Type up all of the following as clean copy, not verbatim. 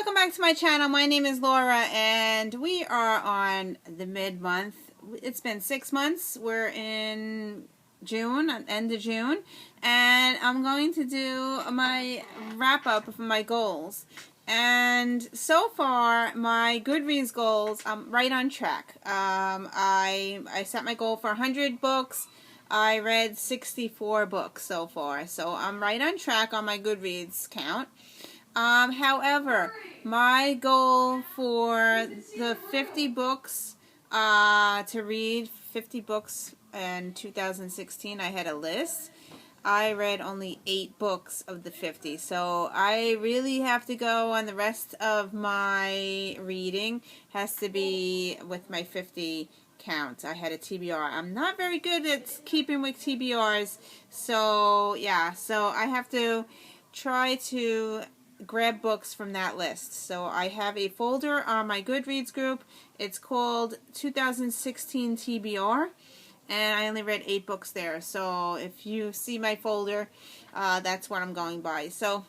welcome back to my channel. My name is Laura and we are on the mid-month. It's been 6 months. We're in June, end of June, and I'm going to do my wrap-up of my goals. And so far, my Goodreads goals, I'm right on track. I set my goal for 100 books. I read 64 books so far, so I'm right on track on my Goodreads count. However, my goal for the 50 books to read, 50 books in 2016, I had a list. I read only 8 books of the 50, so I really have to go on the rest of my reading. Has to be with my 50 count. I had a TBR. I'm not very good at keeping with TBRs, so yeah, so I have to try to grab books from that list. So I have a folder on my Goodreads group. It's called 2016 TBR, and I only read 8 books there. So if you see my folder, that's what I'm going by. So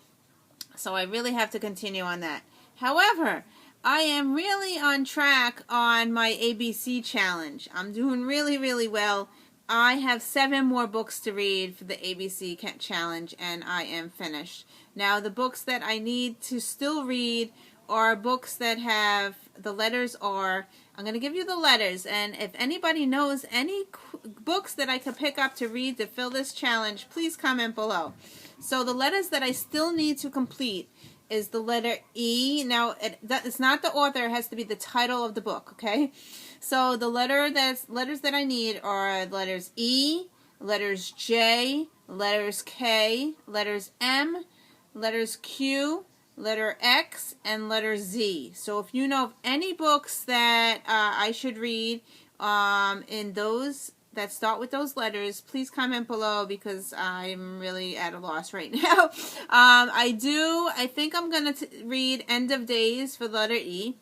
I really have to continue on that. However, I am really on track on my ABC challenge. I'm doing really well. I have 7 more books to read for the ABC challenge, and I am finished. Now, the books that I need to still read are books that have, the letters are, I'm going to give you the letters, and if anybody knows any books that I could pick up to read to fill this challenge, please comment below. So the letters that I still need to complete is the letter E. Now, it's not the author, it has to be the title of the book, okay? So the letters that I need are letters E, letters J, letters K, letters M, letters Q, letter X, and letter Z. So if you know of any books that I should read in those that start with those letters, please comment below, because I'm really at a loss right now. I think I'm going to read End of Days for letter E.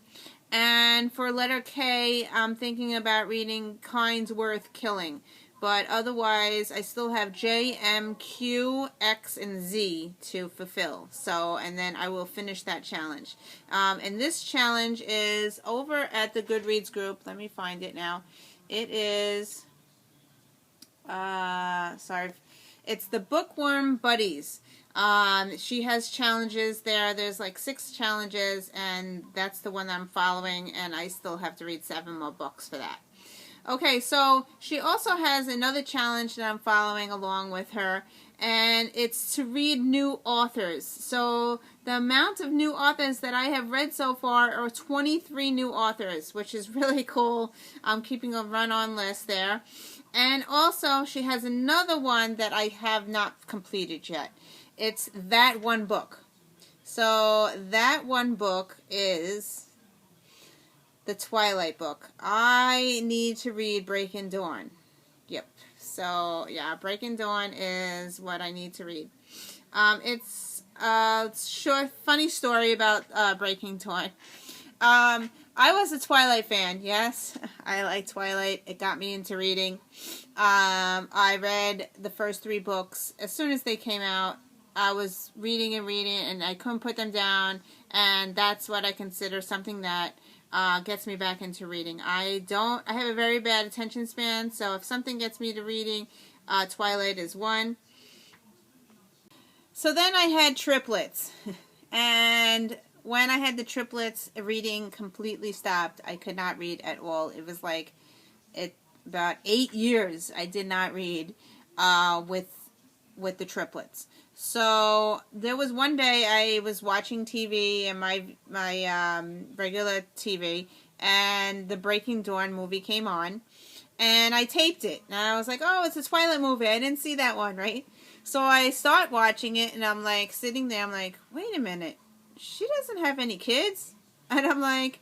And for letter K, I'm thinking about reading Kinds Worth Killing. But otherwise, I still have J, M, Q, X, and Z to fulfill. So, and then I will finish that challenge. And this challenge is over at the Goodreads group. Let me find it now. It is, sorry, it's the Bookworm Buddies. She has challenges there. There's like 6 challenges, and that's the one that I'm following, and I still have to read 7 more books for that. Okay, so she also has another challenge that I'm following along with her, and it's to read new authors. So the amount of new authors that I have read so far are 23 new authors, which is really cool. I'm keeping a run-on list there. And also, she has another one that I have not completed yet. It's that one book. So that one book is the Twilight book. I need to read Breaking Dawn. Yep. So yeah, Breaking Dawn is what I need to read. It's a short, funny story about Breaking Dawn. I was a Twilight fan. Yes, I like Twilight. It got me into reading. I read the first 3 books as soon as they came out. I was reading, and I couldn't put them down, and that's what I consider something that gets me back into reading. I have a very bad attention span, so if something gets me to reading, Twilight is one. So then I had Triplets, and when I had the Triplets, reading completely stopped. I could not read at all. It was like about 8 years I did not read with the Triplets. So there was one day I was watching TV and my regular TV, and the Breaking Dawn movie came on, and I taped it. And I was like, oh, it's a Twilight movie. I didn't see that one, right? So I start watching it, and I'm like sitting there. I'm like, wait a minute, she doesn't have any kids, and I'm like,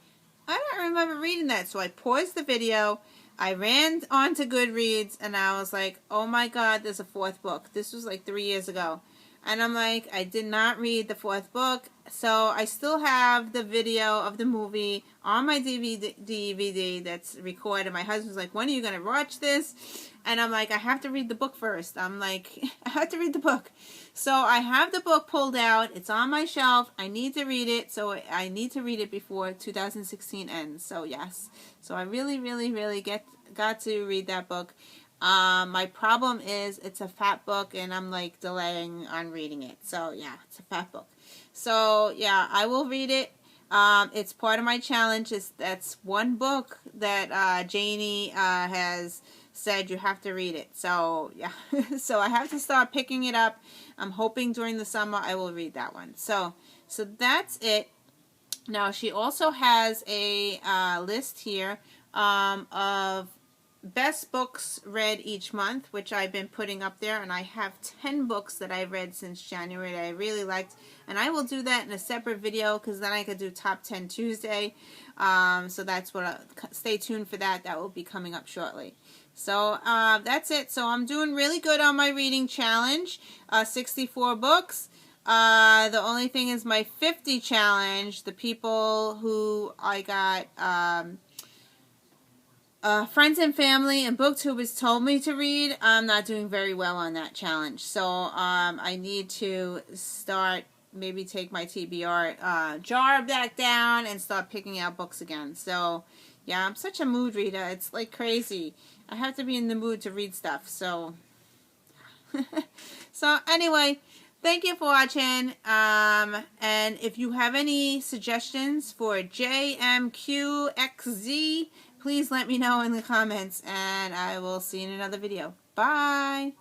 I don't remember reading that. So I paused the video. I ran onto Goodreads, and I was like, oh my God, there's a 4th book. This was like 3 years ago. And I'm like, I did not read the fourth book. So I still have the video of the movie on my DVD that's recorded. My husband's like, when are you going to watch this? And I'm like, I have to read the book first. I'm like, I have to read the book. So I have the book pulled out. It's on my shelf. I need to read it. So I need to read it before 2016 ends. So yes. So I really, really, really got to read that book. My problem is it's a fat book and I'm like delaying on reading it. So yeah, it's a fat book. So yeah, I will read it. It's part of my challenge. That's one book that Janie has said you have to read it. So yeah, so I have to start picking it up. I'm hoping during the summer I will read that one. So that's it. Now she also has a list here of best books read each month, which I've been putting up there, and I have 10 books that I've read since January that I really liked, and I will do that in a separate video because then I could do Top 10 Tuesday. So that's what stay tuned for that. That will be coming up shortly. So that's it. So I'm doing really good on my reading challenge, 64 books. The only thing is my 50 challenge, the people who I got friends and family and booktubers told me to read, I'm not doing very well on that challenge. So I need to start, maybe take my TBR jar back down and start picking out books again. So yeah, I'm such a mood reader. It's like crazy. I have to be in the mood to read stuff. So so anyway, thank you for watching. And if you have any suggestions for JMQXZ, please let me know in the comments, and I will see you in another video. Bye!